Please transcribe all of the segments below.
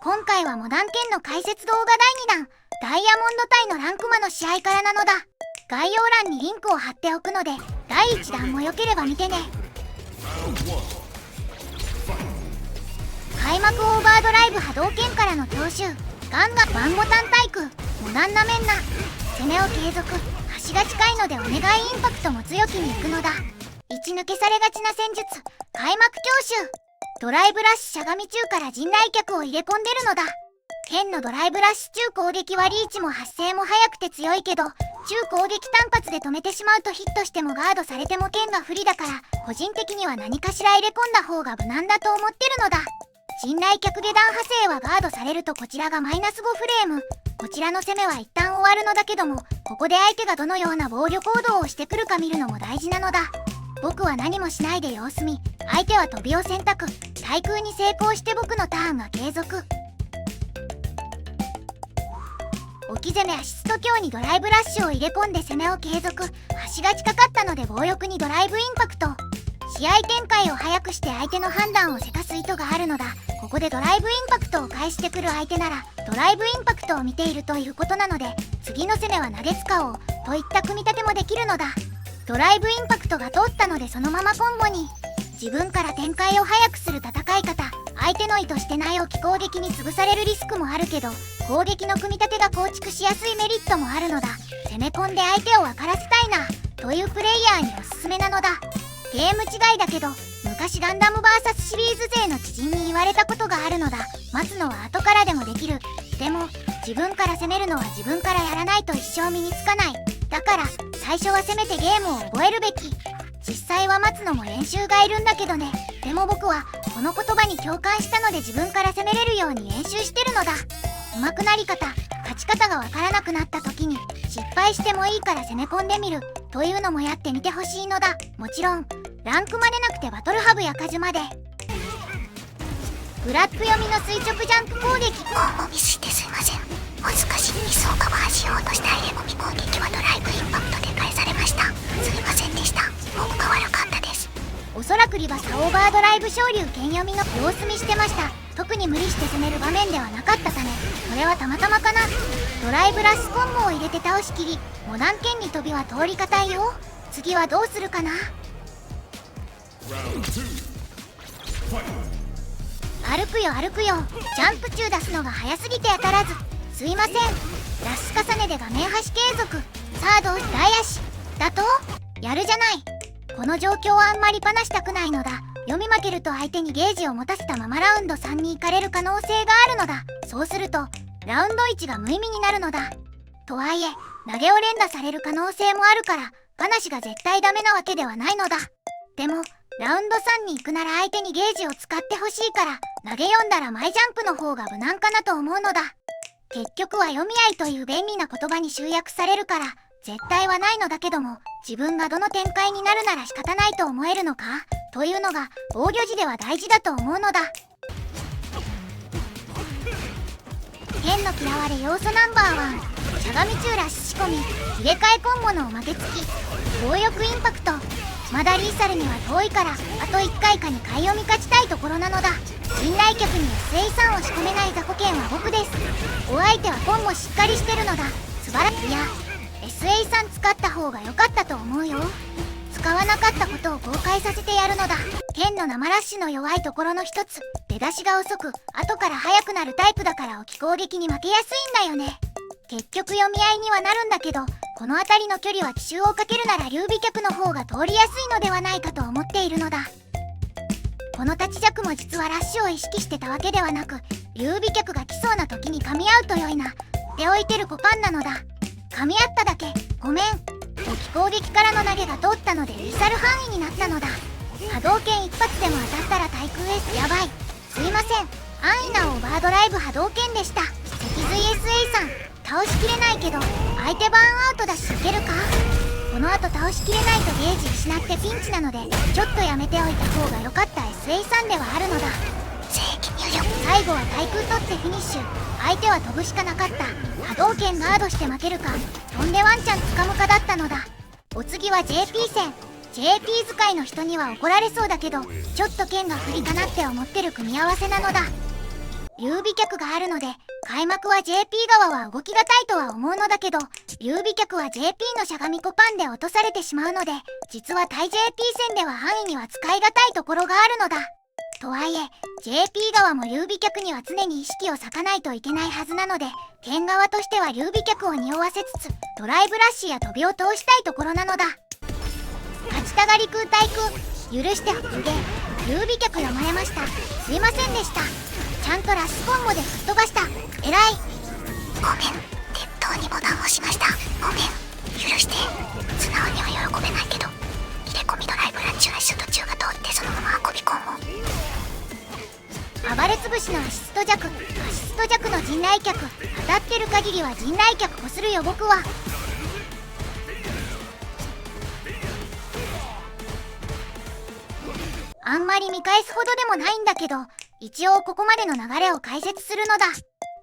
今回はモダン剣の解説動画第2弾、ダイヤモンド対のランクマの試合からなのだ。概要欄にリンクを貼っておくので、第1弾もよければ見てね。開幕オーバードライブ波動拳からの強襲、ガンガンワンボタン対空、モダンなめんな。攻めを継続、端が近いのでお願いインパクトも強気に行くのだ。一抜けされがちな戦術、開幕強襲。ドライブラッシュしゃがみ中から陣内脚を入れ込んでるのだ。剣のドライブラッシュ中攻撃はリーチも発生も速くて強いけど、中攻撃単発で止めてしまうとヒットしてもガードされても剣が不利だから、個人的には何かしら入れ込んだ方が無難だと思ってるのだ。陣内脚下段派生はガードされるとこちらがマイナス5フレーム。こちらの攻めは一旦終わるのだけども、ここで相手がどのような防御行動をしてくるか見るのも大事なのだ。僕は何もしないで様子見、相手は飛びを選択。対空に成功して僕のターンが継続。置き攻めアシスト強にドライブラッシュを入れ込んで攻めを継続。端が近かったので強欲にドライブインパクト。試合展開を早くして相手の判断をせかす意図があるのだ。ここでドライブインパクトを返してくる相手ならドライブインパクトを見ているということなので、次の攻めは投げ使おうといった組み立てもできるのだ。ドライブインパクトが通ったのでそのままコンボに。自分から展開を早くする戦い方、相手の意図してない置き攻撃に潰されるリスクもあるけど、攻撃の組み立てが構築しやすいメリットもあるのだ。攻め込んで相手を分からせたいなというプレイヤーにおすすめなのだ。ゲーム違いだけど、昔ガンダム VS シリーズ勢の知人に言われたことがあるのだ。待つのは後からでもできる。でも自分から攻めるのは自分からやらないと一生身につかない。だから最初はせめてゲームを覚えるべき。実際は待つのも練習がいるんだけどね。でも僕はこの言葉に共感したので自分から攻めれるように練習してるのだ。上手くなり方、勝ち方がわからなくなった時に、失敗してもいいから攻め込んでみるというのもやってみてほしいのだ。もちろんランクまでなくてバトルハブやカジュまで。ブラック読みの垂直ジャンプ攻撃。コンボミスってすいません。難しいミスをカバーしようとした入れ込み攻撃はドライブインパクトで返されました。すいませんでした。僕が悪かったです。おそらくリバサオーバードライブ昇竜剣読みの様子見してました。特に無理して攻める場面ではなかったため、これはたまたまかな。ドライブラッシュコンボを入れて倒しきり、モダン剣に飛びは通り難いよ。次はどうするかな。歩くよ歩くよ。ジャンプ中出すのが早すぎて当たらずすいません。ラス重ねで画面端継続。さあどう大足だとやるじゃない。この状況はあんまりパナしたくないのだ。読み負けると相手にゲージを持たせたままラウンド3に行かれる可能性があるのだ。そうするとラウンド1が無意味になるのだ。とはいえ投げを連打される可能性もあるからパナシが絶対ダメなわけではないのだ。でもラウンド3に行くなら相手にゲージを使ってほしいから、投げ読んだらマイジャンプの方が無難かなと思うのだ。結局は読み合いという便利な言葉に集約されるから絶対はないのだけども、自分がどの展開になるなら仕方ないと思えるのかというのが防御時では大事だと思うのだ。剣の嫌われ要素ナンバー1、しゃがみ中ラッシュ仕込み入れ替えコンボのおまけ付き。強欲インパクト。まだリーサルには遠いからあと1回か2回読み勝ちたいところなのだ。陣内局に SA3 を仕込めない雑魚剣は僕です。お相手はコンボしっかりしてるのだ。素晴らしい。いや SA3 使った方が良かったと思うよ。使わなかったことを後悔させてやるのだ。剣の生ラッシュの弱いところの一つ、出だしが遅く後から速くなるタイプだから置き攻撃に負けやすいんだよね。結局読み合いにはなるんだけど、この辺りの距離は奇襲をかけるなら劉備脚の方が通りやすいのではないかと思っているのだ。この立ち弱も実はラッシュを意識してたわけではなく、劉備脚が来そうな時に噛み合うと良いなって置いてる子パンなのだ。噛み合っただけごめん。置き攻撃からの投げが通ったのでリーサル範囲になったのだ。波動拳一発でも当たったら対空エースやばい。すいません。安易なオーバードライブ波動拳でした。脊髄 SA さん倒しきれないけど相手バーンアウトだしいけるか。この後倒しきれないとゲージ失ってピンチなのでちょっとやめておいた方が良かった SA さんではあるのだ。正規入力。最後は対空取ってフィニッシュ。相手は飛ぶしかなかった。波動拳ガードして負けるか飛んでワンチャン掴むかだったのだ。お次は JP 戦。 JP 使いの人には怒られそうだけどちょっと剣が不利かなって思ってる組み合わせなのだ。優美脚があるので、開幕は JP 側は動きがたいとは思うのだけど、優美脚は JP のしゃがみコパンで落とされてしまうので、実は対 JP 戦では範囲には使いがたいところがあるのだ。とはいえ JP 側も優美脚には常に意識を割かないといけないはずなので、剣側としては優美脚を匂わせつつドライブラッシュや飛びを通したいところなのだ。勝ちたがり空対空、許しておくげ、優美脚読まれました。すいませんでした。ちゃんとラッシュコンボで吹っ飛ばした。えらい。ごめん、鉄塔にボタンを押しました。ごめん、許して。素直には喜べないけど、入れ込みドライブラッシュ途中が通ってそのまま運び込む。暴れつぶしのアシスト弱、アシスト弱の陣内脚、当たってる限りは陣内脚こするよ僕は。あんまり見返すほどでもないんだけど、一応ここまでの流れを解説するのだ。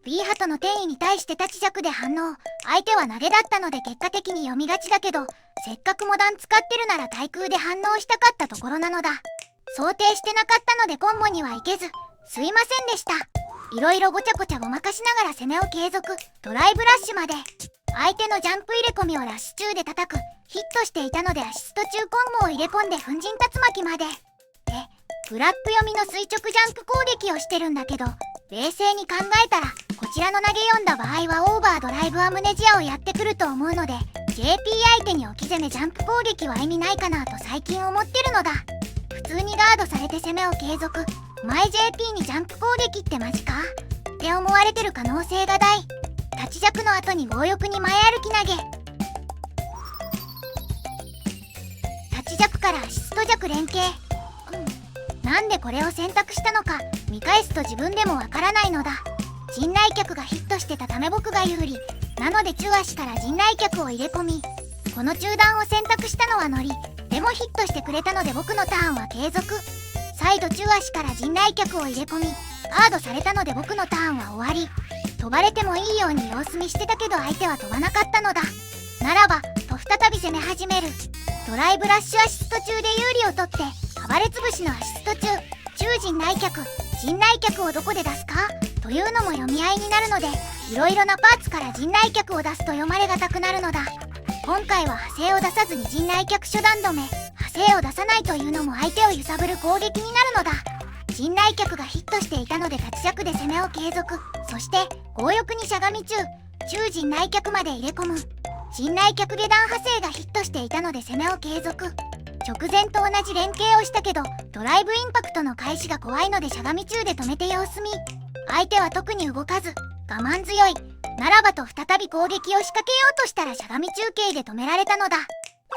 B ハトの転移に対して立ち弱で反応、相手は投げだったので結果的に読みがちだけど、せっかくモダン使ってるなら対空で反応したかったところなのだ。想定してなかったのでコンボにはいけず、すいませんでした。いろいろごちゃごちゃごまかしながら攻めを継続、ドライブラッシュまで。相手のジャンプ入れ込みをラッシュ中で叩く、ヒットしていたのでアシスト中コンボを入れ込んで粉塵竜巻まで。フラップ読みの垂直ジャンプ攻撃をしてるんだけど、冷静に考えたらこちらの投げ読んだ場合はオーバードライブアムネジアをやってくると思うので、 JP 相手に置き攻めジャンプ攻撃は意味ないかなと最近思ってるのだ。普通にガードされて攻めを継続、前 JP にジャンプ攻撃ってマジかって思われてる可能性が大。立ち弱の後に強欲に前歩き投げ、立ち弱からアシスト弱連携。なんでこれを選択したのか見返すと自分でもわからないのだ。陣内脚がヒットしてたため僕が有利なので中足から陣内脚を入れ込み、この中段を選択したのはノリでもヒットしてくれたので僕のターンは継続。再度中足から陣内脚を入れ込み、ガードされたので僕のターンは終わり。飛ばれてもいいように様子見してたけど相手は飛ばなかったのだ。ならばと再び攻め始める。ドライブラッシュアシスト中で有利を取って、暴れつぶしのアシスト中、中陣内脚、陣内脚をどこで出すかというのも読み合いになるので、いろいろなパーツから陣内脚を出すと読まれがたくなるのだ。今回は派生を出さずに陣内脚初段止め、派生を出さないというのも相手を揺さぶる攻撃になるのだ。陣内脚がヒットしていたので立ち弱で攻めを継続、そして強欲にしゃがみ中、中陣内脚まで入れ込む。陣内脚下段派生がヒットしていたので攻めを継続。直前と同じ連携をしたけどドライブインパクトの開始が怖いのでしゃがみ中で止めて様子見。相手は特に動かず我慢強い。ならばと再び攻撃を仕掛けようとしたらしゃがみ中継で止められたのだ。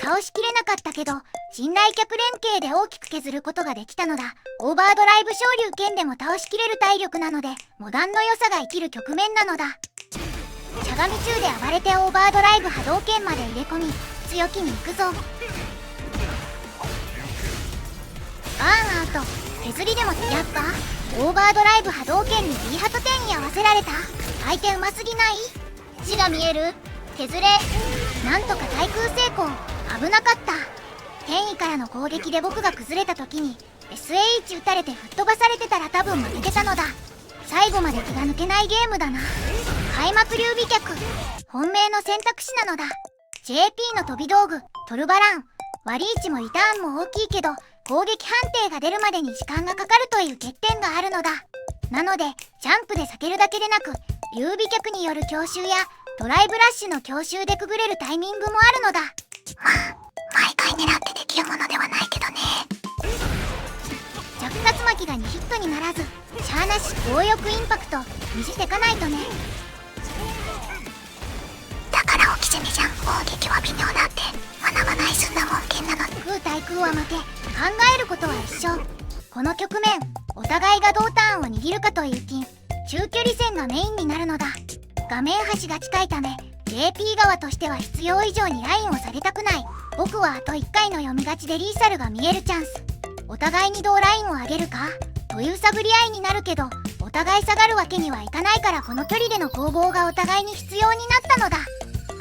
倒しきれなかったけど陣内脚連携で大きく削ることができたのだ。オーバードライブ昇竜剣でも倒しきれる体力なのでモダンの良さが生きる局面なのだ。しゃがみ中で暴れてオーバードライブ波動拳まで入れ込み強気に行くぞ。バーンアウト、削りでもやっぱオーバードライブ波動拳に B ハト点に合わせられた。相手うますぎない？字が見える。削れ。なんとか対空成功。危なかった。転移からの攻撃で僕が崩れた時に SAH 打たれて吹っ飛ばされてたら多分負けてたのだ。最後まで気が抜けないゲームだな。開幕流美脚、本命の選択肢なのだ。 JP の飛び道具トルバラン、割り位置もリターンも大きいけど攻撃判定が出るまでに時間がかかるという欠点があるのだ。なのでジャンプで避けるだけでなく優美脚による強襲やドライブラッシュの強襲でくぐれるタイミングもあるのだ。まあ毎回狙ってできるものではないけどね。弱竜巻が2ヒットにならずしゃーなし強欲インパクト見せてかないとね。だから置き攻めじゃん。攻撃は微妙だって学ばないすんなもん剣なの。空対空は負け、考えることは一緒。この局面お互いが同ターンを握るかという金、中距離戦がメインになるのだ。画面端が近いため JP 側としては必要以上にラインを下げたくない。僕はあと1回の読み勝ちでリーサルが見えるチャンス。お互いにどうラインを上げるかという探り合いになるけどお互い下がるわけにはいかないからこの距離での攻防がお互いに必要になったのだ。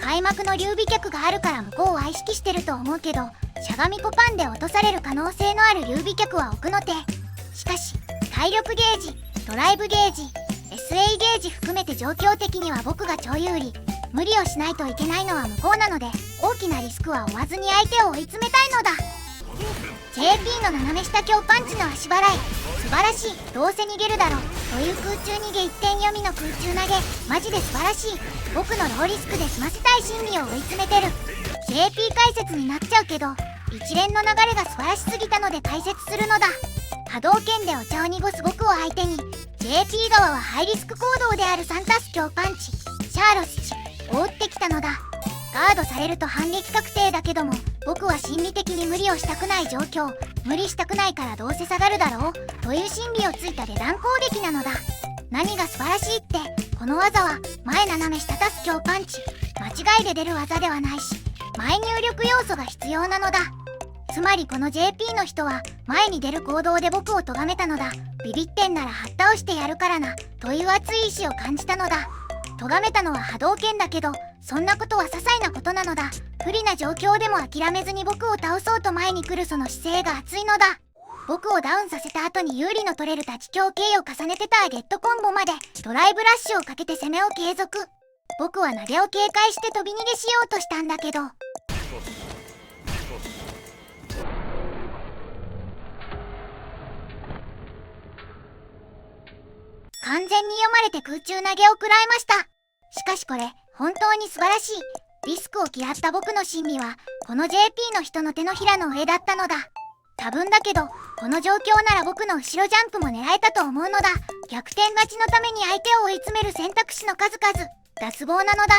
開幕の流美脚があるから向こうは意識してると思うけどしゃがみコパンで落とされる可能性のある流美脚は奥の手。しかし体力ゲージ、ドライブゲージ、SE ゲージ含めて状況的には僕が超有利。無理をしないといけないのは向こうなので、大きなリスクは負わずに相手を追い詰めたいのだ。 JP の斜め下強パンチの足払い、素晴らしい。どうせ逃げるだろうという空中逃げ一点読みの空中投げ、マジで素晴らしい。僕のローリスクで済ませたい心理を追い詰めてる。 JP 解説になっちゃうけど、一連の流れが素晴らしすぎたので解説するのだ。波動拳でお茶を濁す僕を相手に JP 側はハイリスク行動であるサンタス強パンチ、シャーロスチを打ってきたのだ。ガードされると反撃確定だけども、僕は心理的に無理をしたくない状況。無理したくないからどうせ下がるだろうという心理をついた下段攻撃なのだ。何が素晴らしいって、この技は前斜め下足す強パンチ、間違いで出る技ではないし、前入力要素が必要なのだ。つまりこの JP の人は前に出る行動で僕を咎めたのだ。ビビってんならはっ倒してやるからなという熱い意志を感じたのだ。咎めたのは波動拳だけど、そんなことは些細なことなのだ。不利な状況でも諦めずに僕を倒そうと前に来るその姿勢が熱いのだ。僕をダウンさせた後に有利の取れる立ち強 K を重ねてターゲットコンボまでドライブラッシュをかけて攻めを継続。僕は投げを警戒して飛び逃げしようとしたんだけど、完全に読まれて空中投げを食らいました。しかしこれ本当に素晴らしい。リスクを嫌った僕の心理はこの JP の人の手のひらの上だったのだ。多分だけどこの状況なら僕の後ろジャンプも狙えたと思うのだ。逆転勝ちのために相手を追い詰める選択肢の数々、脱帽なのだ。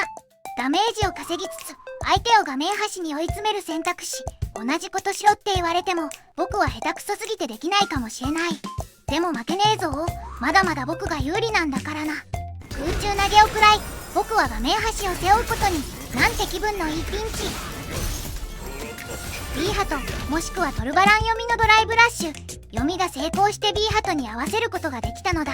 ダメージを稼ぎつつ相手を画面端に追い詰める選択肢。同じことしろって言われても僕は下手くそすぎてできないかもしれない。でも負けねえぞ。まだまだ僕が有利なんだからな。空中投げを食らい、僕は画面端を背負うことに。なんて気分のいいピンチ。 B ハトもしくはトルバラン読みのドライブラッシュ、読みが成功して B ハトに合わせることができたのだ。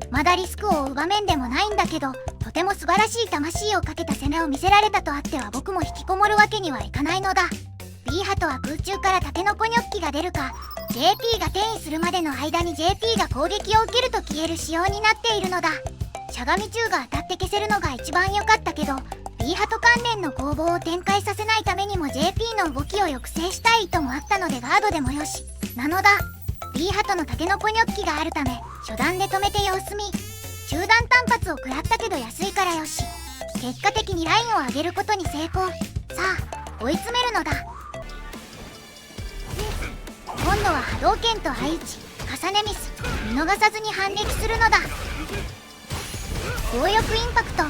まだリスクを負う場面でもないんだけど、とても素晴らしい魂をかけた攻めを見せられたとあっては僕も引きこもるわけにはいかないのだ。 B ハトは空中からタケノコニョッキが出るか JP が転移するまでの間に JP が攻撃を受けると消える仕様になっているのだ。しゃがみ中が当たって消せるのが一番良かったけど、 B ハト関連の攻防を展開させないためにも JP の動きを抑制したい意図もあったのでガードでもよしなのだ。 B ハトのタケノコニョッキがあるため初段で止めて様子見。中段単発を食らったけど安いからよし。結果的にラインを上げることに成功。さあ追い詰めるのだ。今度は波動拳と相打ち、重ねミス見逃さずに反撃するのだ。強欲インパクト。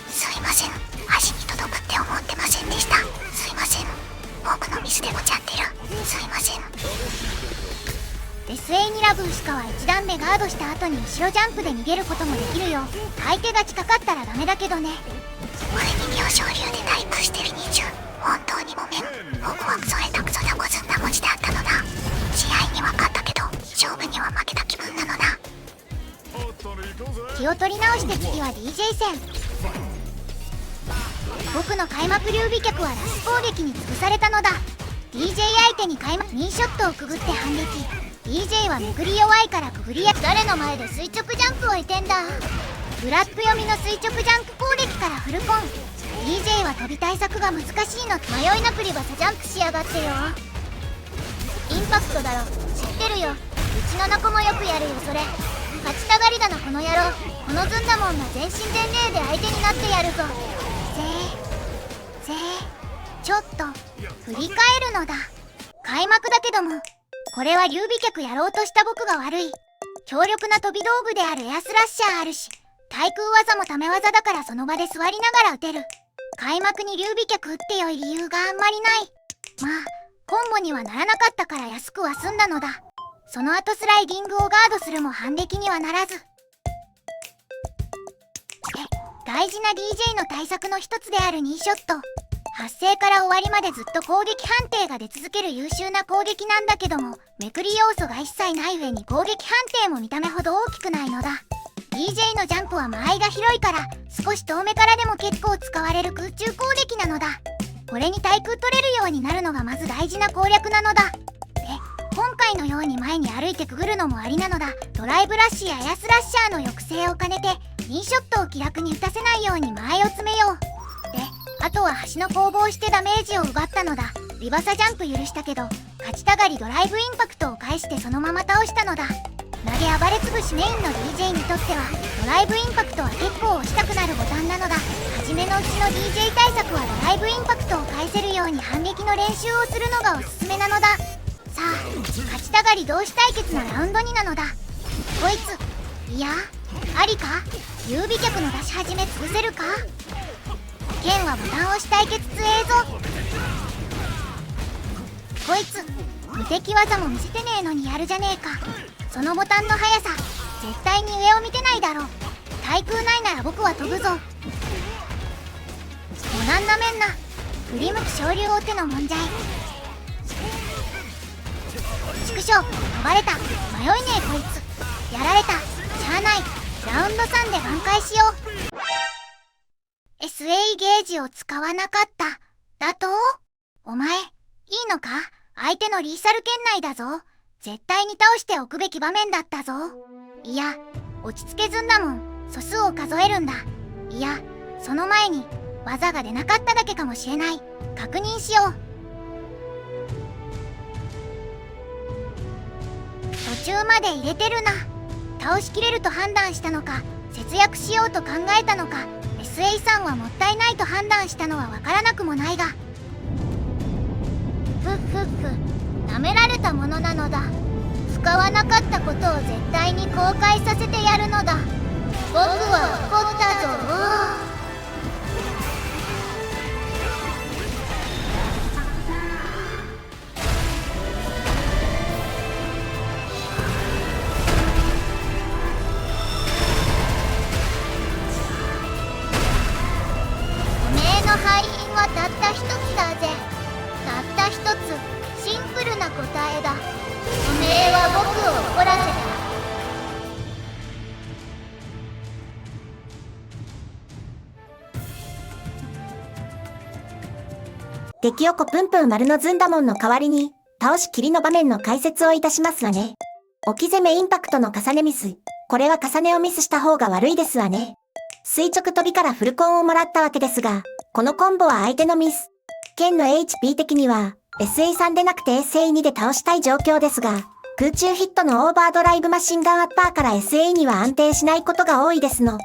すいません、足に届くって思ってませんでした。すいません、僕のミスでごちゃってる。すいません。SE にラブウシカは1段目ガードした後に後ろジャンプで逃げることもできるよ。相手が近かったらダメだけどね。これに秒昇竜で対空してる20、本当にごめん。僕はクソ下手くそな小ずんな文字だったのだ。試合には勝ったけど勝負には負けた気分なのだ。気を取り直して次は DJ 戦。僕の開幕流美脚はラス攻撃に潰されたのだ。 DJ 相手に開幕2ショットをくぐって反撃。 DJ はめくり弱いからくぐりや誰の前で垂直ジャンプを得てんだ。ブラック読みの垂直ジャンプ攻撃からフルコン。 DJ は飛び対策が難しいの。迷いなくリバサジャンプしやがってよ。インパクトだろ、知ってるよ。うちのナコもよくやるよそれ。勝ちたがりだなこの野郎。このずんだもんが全身全霊で相手になってやるぞ。ちょっと振り返るのだ。開幕だけどもこれは流美脚やろうとした僕が悪い。強力な飛び道具であるエアスラッシャーあるし、対空技もため技だからその場で座りながら打てる。開幕に流美脚打ってよい理由があんまりない。まあコンボにはならなかったから安くは済んだのだ。その後スライディングをガードするも反撃にはならず。大事な DJ の対策の一つである2ショット。発生から終わりまでずっと攻撃判定が出続ける優秀な攻撃なんだけども、めくり要素が一切ない上に攻撃判定も見た目ほど大きくないのだ。 DJ のジャンプは間合いが広いから少し遠目からでも結構使われる空中攻撃なのだ。これに対空取れるようになるのがまず大事な攻略なのだ。で、今回のように前に歩いてくぐるのもありなのだ。ドライブラッシュやエアスラッシャーの抑制を兼ねて2ショットを気楽に打たせないように前を詰めよう。で、あとは端の攻防してダメージを奪ったのだ。リバサジャンプ許したけど勝ちたがりドライブインパクトを返してそのまま倒したのだ。投げ暴れつぶしメインの DJ にとってはドライブインパクトは結構押したくなるボタンなのだ。初めのうちの DJ 対策はドライブインパクトを返せるように反撃の練習をするのがおすすめなのだ。さあ、勝ちたがり同士対決のラウンド2なのだ。こいつ、いや、ありか？優美脚の出し始め潰せるか？剣はボタン押し対決強えぞ。こいつ、無敵技も見せてねえのにやるじゃねえか。そのボタンの速さ、絶対に上を見てないだろ。対空ないなら僕は飛ぶぞ。もなんなめんな。振り向き昇竜追手のもんじゃい。畜生、飛ばれた。迷いねえこいつ。やられた。しゃあない。ラウンド3で挽回しよう。SA ゲージを使わなかった。だと？お前、いいのか？相手のリーサル圏内だぞ。絶対に倒しておくべき場面だったぞ。いや、落ち着けずんだもん。素数を数えるんだ。いや、その前に技が出なかっただけかもしれない。確認しよう。途中まで入れてるな。倒しきれると判断したのか、節約しようと考えたのか、SA さんはもったいないと判断したのはわからなくもないが。ふっふっふ、舐められたものなのだ。使わなかったことを絶対に後悔させてやるのだ。僕は怒ったぞ。おめえの敗因はたった一つだぜ。たった一つ、シンプルな答えだ。おめえは僕を怒らせた。激おこぷんぷん丸のずんだもんの代わりに、倒しきりの場面の解説をいたしますわね。置き攻めインパクトの重ねミス。これは重ねをミスした方が悪いですわね。垂直飛びからフルコンをもらったわけですが、このコンボは相手のミス。剣の HP 的には、SA3 でなくて SA2 で倒したい状況ですが、空中ヒットのオーバードライブマシンガンアッパーから SA には安定しないことが多いですの。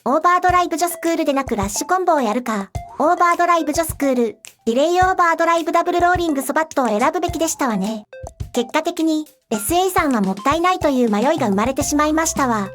オーバードライブジョスクールでなくラッシュコンボをやるか、オーバードライブジョスクール、ディレイオーバードライブダブルローリングソバットを選ぶべきでしたわね。結果的に SA さんはもったいないという迷いが生まれてしまいましたわ。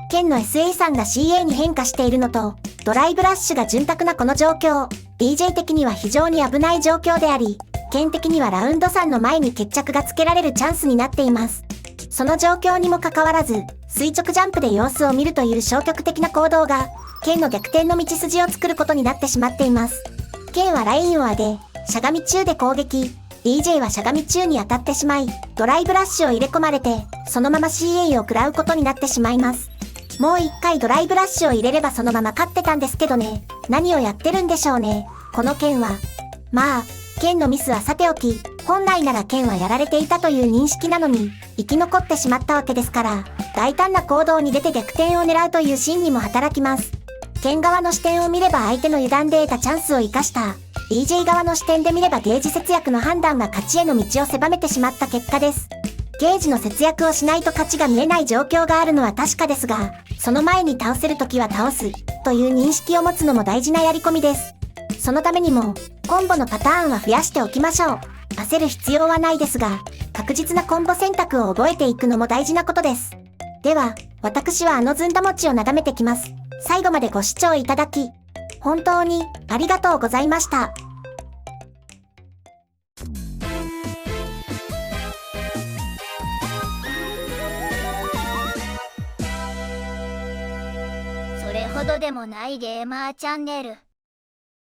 剣の SA さんが CA に変化しているのと、ドライブラッシュが潤沢なこの状況、DJ 的には非常に危ない状況であり、剣的にはラウンド3の前に決着がつけられるチャンスになっています。その状況にもかかわらず、垂直ジャンプで様子を見るという消極的な行動が、剣の逆転の道筋を作ることになってしまっています。剣はラインを上げ、しゃがみ中で攻撃、DJ はしゃがみ中に当たってしまい、ドライブラッシュを入れ込まれて、そのまま CA を食らうことになってしまいます。もう一回ドライブラッシュを入れればそのまま勝ってたんですけどね。何をやってるんでしょうね、この剣は。まあ、剣のミスはさておき、本来なら剣はやられていたという認識なのに、生き残ってしまったわけですから、大胆な行動に出て逆転を狙うという心理も働きます。剣側の視点を見れば相手の油断で得たチャンスを生かした。DJ 側の視点で見ればゲージ節約の判断が勝ちへの道を狭めてしまった結果です。ゲージの節約をしないと勝ちが見えない状況があるのは確かですが、その前に倒せるときは倒す、という認識を持つのも大事なやり込みです。そのためにも、コンボのパターンは増やしておきましょう。焦る必要はないですが、確実なコンボ選択を覚えていくのも大事なことです。では、私はずんだ餅を眺めてきます。最後までご視聴いただき、本当にありがとうございました。それほどでもないゲーマーチャンネル。